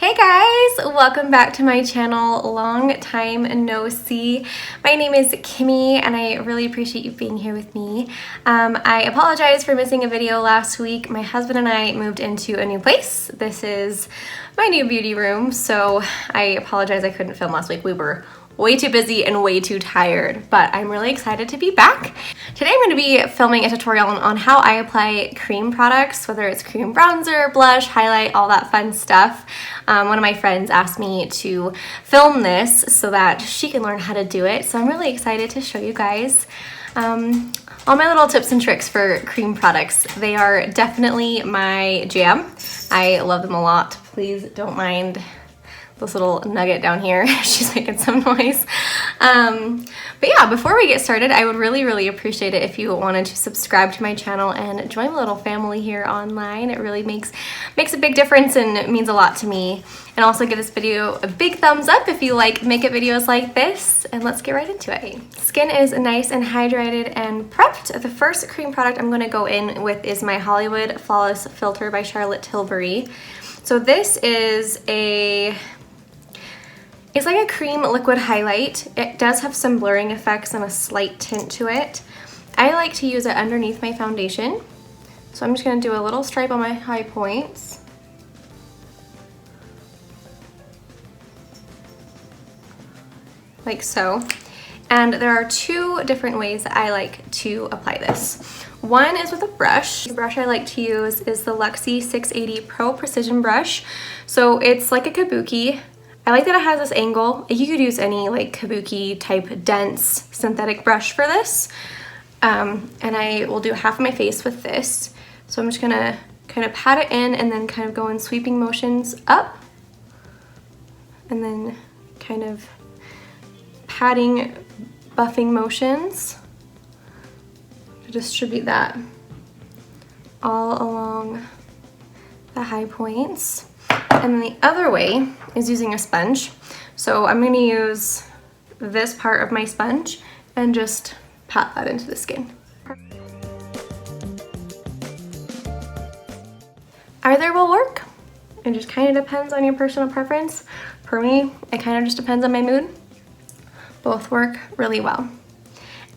Hey guys, welcome back to my channel. Long time no see. My name is Kimmy and I really appreciate you being here with me. I apologize for missing a video last week. My husband and I moved into a new place. This is my new beauty room, so I apologize I couldn't film last week. We were way too busy and way too tired, but I'm really excited to be back. Today I'm going to be filming a tutorial on how I apply cream products, whether it's cream bronzer, blush, highlight, all that fun stuff. One of my friends asked me to film this so that she can learn how to do it, so I'm really excited to show you guys all my little tips and tricks for cream products. They are definitely my jam. I love them a lot. Please don't mind this little nugget down here. She's making some noise. But yeah, before we get started, I would really appreciate it if you wanted to subscribe to my channel and join the little family here online. It really makes a big difference and it means a lot to me. And also give this video a big thumbs up if you like makeup videos like this, and let's get right into it. Skin is nice and hydrated and prepped. The first cream product I'm gonna go in with is my Hollywood Flawless Filter by Charlotte Tilbury. So this is it's like a cream liquid highlight. It does have some blurring effects and a slight tint to it. I like to use it underneath my foundation. So I'm just gonna do a little stripe on my high points. Like so. And there are two different ways that I like to apply this. One is with a brush. The brush I like to use is the Luxie 680 Pro Precision Brush. So it's like a kabuki. I like that it has this angle. You could use any like kabuki type dense synthetic brush for this. And I will do half of my face with this. So I'm just gonna kind of pat it in and then kind of go in sweeping motions up. And then kind of patting, buffing motions to distribute that all along the high points. And then the other way is using a sponge. So I'm going to use this part of my sponge and just pat that into the skin. Either will work. It just kind of depends on your personal preference. For me, it kind of just depends on my mood. Both work really well.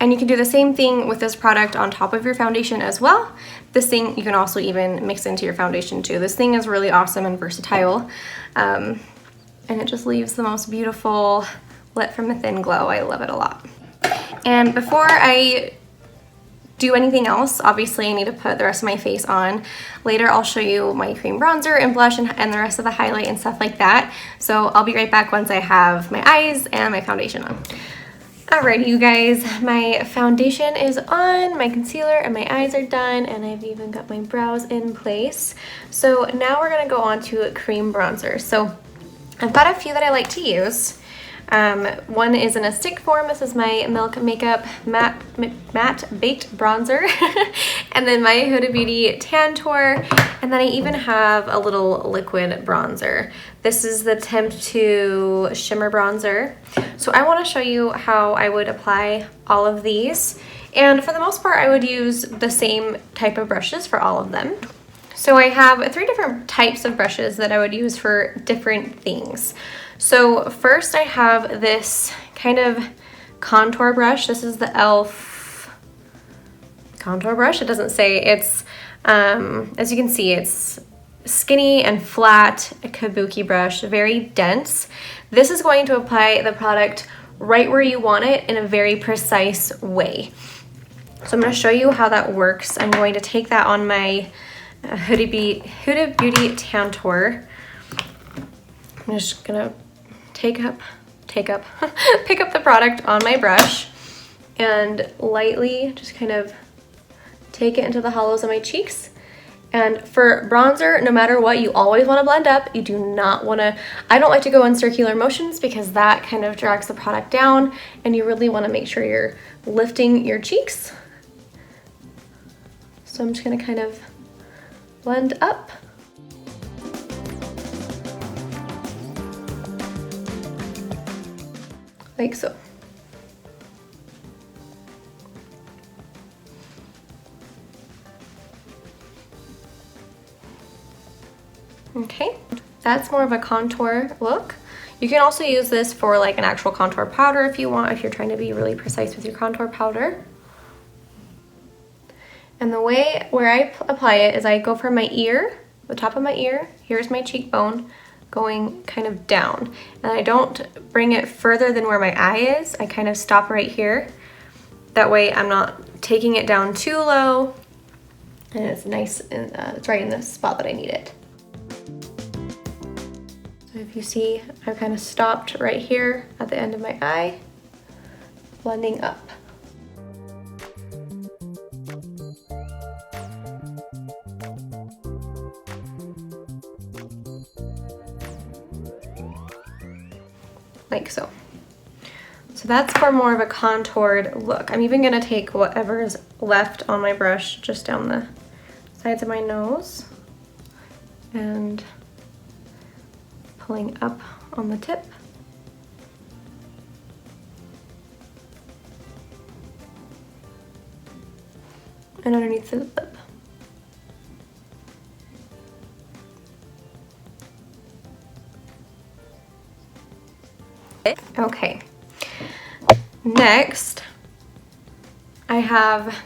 And you can do the same thing with this product on top of your foundation as well. This thing you can also even mix into your foundation too. This thing is really awesome and versatile. And it just leaves the most beautiful lit from a thin glow. I love it a lot. And before I do anything else, obviously I need to put the rest of my face on. Later I'll show you my cream bronzer and blush and the rest of the highlight and stuff like that. So I'll be right back once I have my eyes and my foundation on. Alrighty, you guys, my foundation is on, my concealer and my eyes are done, and I've even got my brows in place. So now we're gonna go on to cream bronzer. So I've got a few that I like to use. One is in a stick form. This is my Milk Makeup Matte Baked Bronzer. And then my Huda Beauty Tantour. And then I even have a little liquid bronzer. This is the Tempt to Shimmer Bronzer. So I want to show you how I would apply all of these. And for the most part, I would use the same type of brushes for all of them. So I have 3 different types of brushes that I would use for different things. So first I have this kind of contour brush. This is the e.l.f. contour brush. It doesn't say. It's, as you can see, it's skinny and flat, a kabuki brush, very dense. This is going to apply the product right where you want it in a very precise way. So I'm going to show you how that works. I'm going to take that on my Huda Beauty Tantour. I'm just gonna pick up the product on my brush and lightly just kind of take it into the hollows of my cheeks. And for bronzer, no matter what, you always want to blend up. You do not want to, I don't like to go in circular motions because that kind of drags the product down, and you really want to make sure you're lifting your cheeks. So I'm just going to kind of blend up. Like so. Okay, that's more of a contour look. You can also use this for like an actual contour powder if you want, if you're trying to be really precise with your contour powder. And the way where I apply it is I go from my ear, the top of my ear, here's my cheekbone, going kind of down. And I don't bring it further than where my eye is. I kind of stop right here. That way I'm not taking it down too low, and it's nice and it's right in the spot that I need it. So if you see, I've kind of stopped right here at the end of my eye, blending up. Like so. So that's for more of a contoured look. I'm even gonna take whatever is left on my brush just down the sides of my nose and pulling up on the tip. And underneath the lip. Okay. Next, I have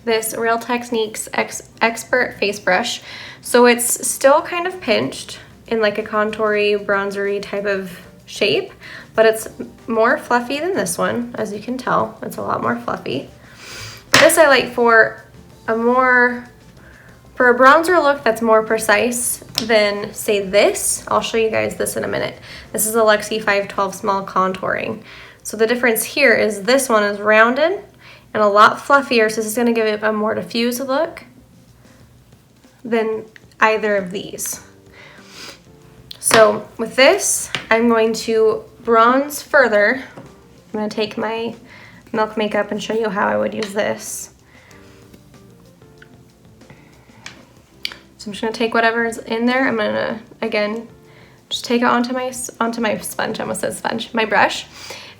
this Real Techniques Expert Face Brush. So it's still kind of pinched in like a contoury, bronzery type of shape, but it's more fluffy than this one, as you can tell. It's a lot more fluffy. But this I like for a bronzer look that's more precise than, say, this. I'll show you guys this in a minute. This is a Luxie 512 Small Contouring. So the difference here is this one is rounded and a lot fluffier, so this is gonna give it a more diffused look than either of these. So with this, I'm going to bronze further. I'm gonna take my Milk Makeup and show you how I would use this. So I'm just gonna take whatever's in there. I'm gonna, again, just take it onto my sponge, I almost said sponge, my brush,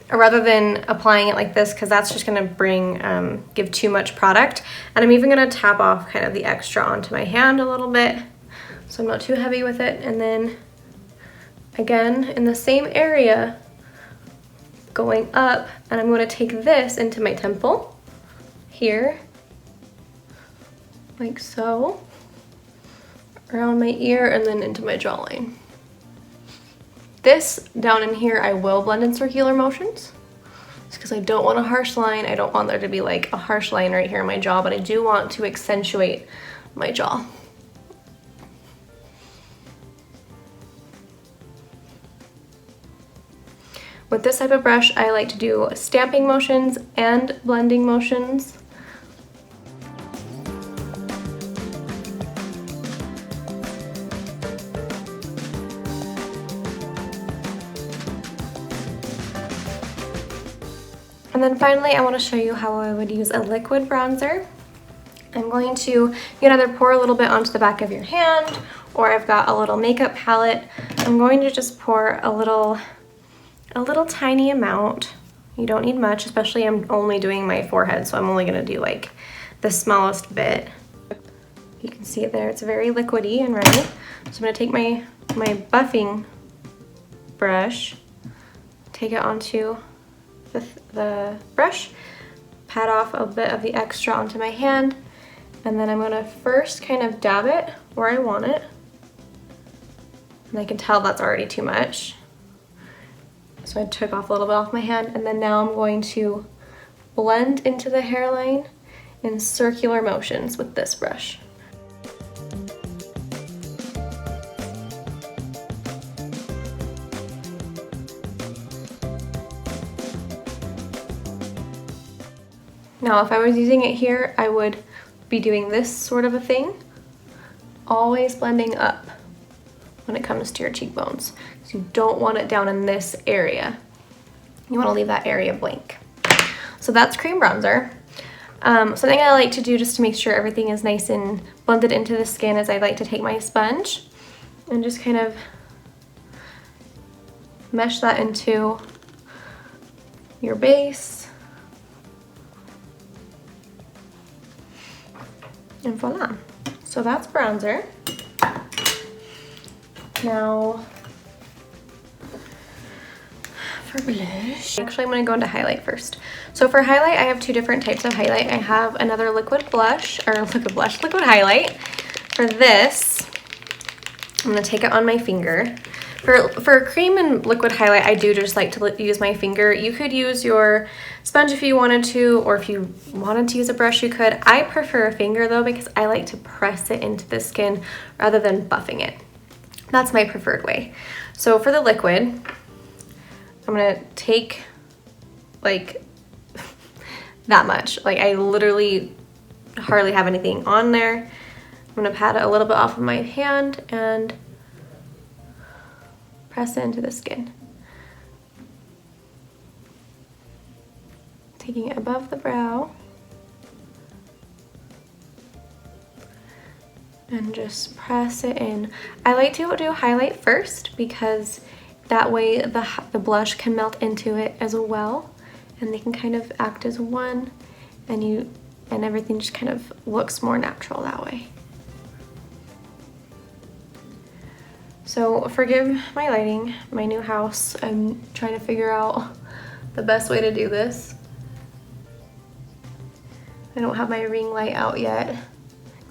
rather than applying it like this, because that's just gonna give too much product. And I'm even gonna tap off kind of the extra onto my hand a little bit, so I'm not too heavy with it. And then again, in the same area, going up, and I'm gonna take this into my temple, here, like so, around my ear, and then into my jawline. This down in here, I will blend in circular motions, just because I don't want a harsh line. I don't want there to be like a harsh line right here in my jaw, but I do want to accentuate my jaw. With this type of brush, I like to do stamping motions and blending motions. And then finally, I want to show you how I would use a liquid bronzer. I'm going to, you can either pour a little bit onto the back of your hand, or I've got a little makeup palette. I'm going to just pour a little tiny amount. You don't need much, especially I'm only doing my forehead, so I'm only going to do like the smallest bit. You can see it there, it's very liquidy and ready. So I'm going to take my buffing brush, take it onto the brush, pat off a bit of the extra onto my hand, and then I'm gonna first kind of dab it where I want it. And I can tell that's already too much. So I took off a little bit off my hand, and then now I'm going to blend into the hairline in circular motions with this brush. Now, if I was using it here, I would be doing this sort of a thing, always blending up when it comes to your cheekbones. So you don't want it down in this area. You want to leave that area blank. So that's cream bronzer. Something I like to do just to make sure everything is nice and blended into the skin is I like to take my sponge and just kind of mesh that into your base. And voila. So that's bronzer. Now, for blush, actually I'm gonna go into highlight first. So for highlight, I have two different types of highlight. I have another liquid highlight. For this, I'm gonna take it on my finger. For cream and liquid highlight, I do just like to use my finger. You could use your sponge if you wanted to, or if you wanted to use a brush, you could. I prefer a finger though, because I like to press it into the skin rather than buffing it. That's my preferred way. So for the liquid, I'm gonna take like that much. Like I literally hardly have anything on there. I'm gonna pat it a little bit off of my hand and press it into the skin. Taking it above the brow and just press it in. I like to do highlight first because that way the blush can melt into it as well, and they can kind of act as one, and everything just kind of looks more natural that way. So forgive my lighting, my new house. I'm trying to figure out the best way to do this. I don't have my ring light out yet,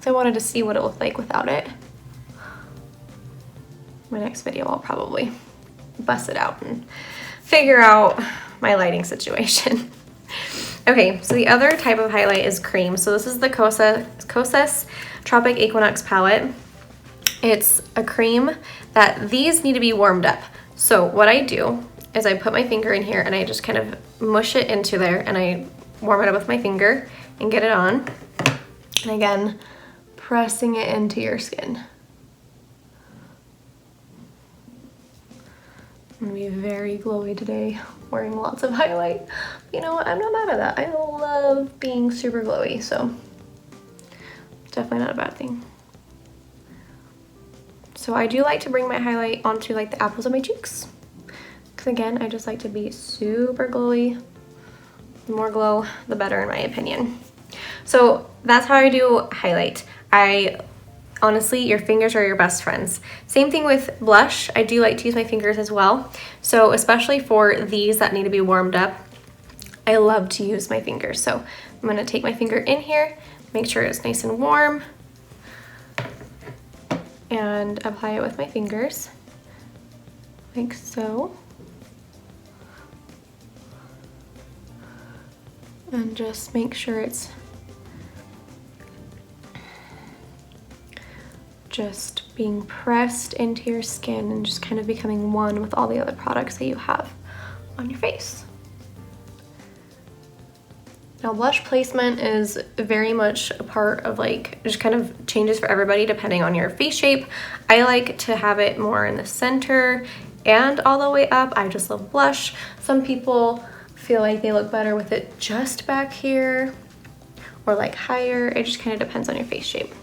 so I wanted to see what it looked like without it. My next video I'll probably bust it out and figure out my lighting situation. Okay, so the other type of highlight is cream. So this is the Kosas Tropic Equinox palette. It's a cream that these need to be warmed up. So what I do is I put my finger in here and I just kind of mush it into there, and I warm it up with my finger and get it on. And again, pressing it into your skin. I'm gonna be very glowy today, wearing lots of highlight. But you know what, I'm not mad at that. I love being super glowy, so definitely not a bad thing. So I do like to bring my highlight onto like the apples of my cheeks, because again, I just like to be super glowy. The more glow, the better in my opinion. So that's how I do highlight. Honestly, your fingers are your best friends. Same thing with blush. I do like to use my fingers as well. So especially for these that need to be warmed up, I love to use my fingers. So I'm gonna take my finger in here, make sure it's nice and warm, and apply it with my fingers, like so. And just make sure it's just being pressed into your skin and just kind of becoming one with all the other products that you have on your face. Now blush placement is very much a part of like, just kind of changes for everybody depending on your face shape. I like to have it more in the center and all the way up. I just love blush. Some people feel like they look better with it just back here or like higher. It just kind of depends on your face shape.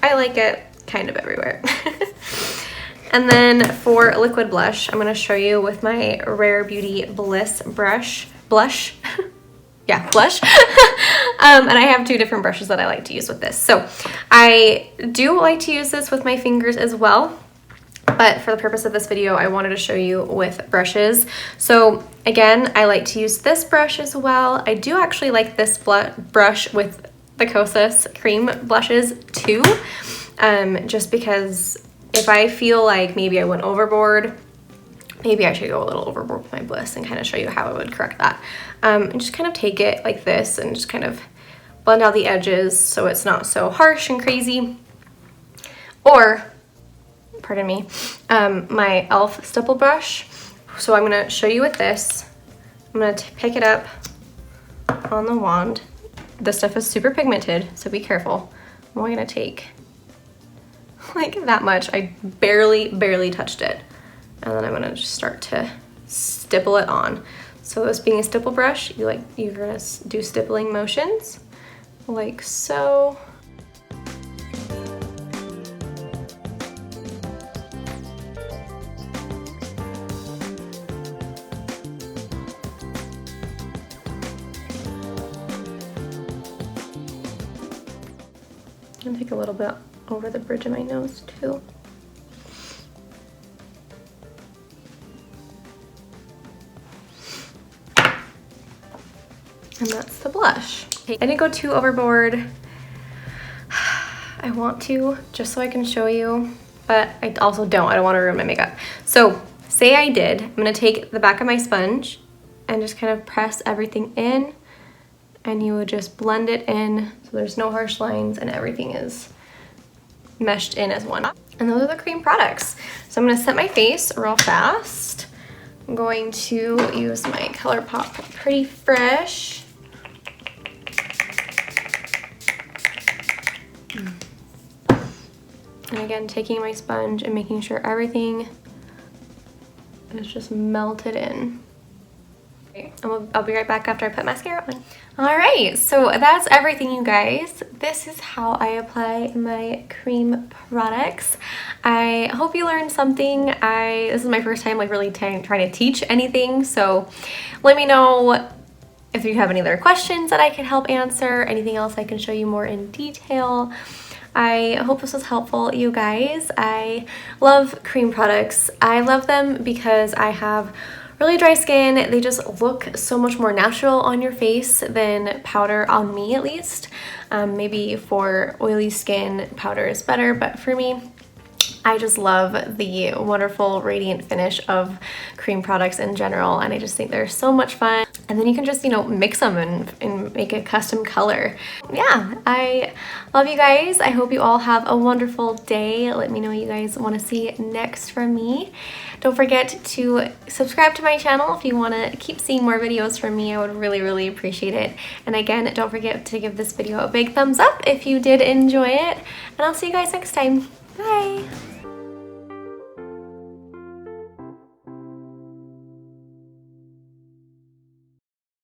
I like it kind of everywhere. And then for liquid blush, I'm going to show you with my Rare Beauty Bliss blush. Yeah, blush. And I have two different brushes that I like to use with this. So I do like to use this with my fingers as well, but for the purpose of this video, I wanted to show you with brushes. So again, I like to use this brush as well. I do actually like this brush with the Kosas cream blushes too, just because if I feel like maybe I went overboard, maybe I should go a little overboard with my Bliss and kind of show you how I would correct that. And just kind of take it like this and just kind of blend out the edges so it's not so harsh and crazy. Or, pardon me, my e.l.f. stipple brush. So I'm gonna show you with this. I'm gonna pick it up on the wand. This stuff is super pigmented, so be careful. I'm only gonna take like that much. I barely touched it. And then I'm gonna just start to stipple it on. So this being a stipple brush, you're gonna do stippling motions like so. I'm gonna take a little bit over the bridge of my nose too. And that's the blush. I didn't go too overboard. I want to, just so I can show you, but I also don't. I don't want to ruin my makeup. So say I did, I'm gonna take the back of my sponge and just kind of press everything in, and you would just blend it in so there's no harsh lines and everything is meshed in as one. And those are the cream products. So I'm gonna set my face real fast. I'm going to use my ColourPop Pretty Fresh. And again, taking my sponge and making sure everything is just melted in. Okay, and I'll be right back after I put mascara on. All right, so that's everything, you guys. This is how I apply my cream products. I hope you learned something. This is my first time like really trying to teach anything, so let me know if you have any other questions that I can help answer, anything else I can show you more in detail. I hope this was helpful, you guys. I love cream products. I love them because I have really dry skin. They just look so much more natural on your face than powder, on me at least. Maybe for oily skin, powder is better, but for me, I just love the wonderful radiant finish of cream products in general, and I just think they're so much fun. And then you can just, you know, mix them and make a custom color. Yeah, I love you guys. I hope you all have a wonderful day. Let me know what you guys want to see next from me. Don't forget to subscribe to my channel if you want to keep seeing more videos from me. I would really, really appreciate it. And again, don't forget to give this video a big thumbs up if you did enjoy it. And I'll see you guys next time. Bye!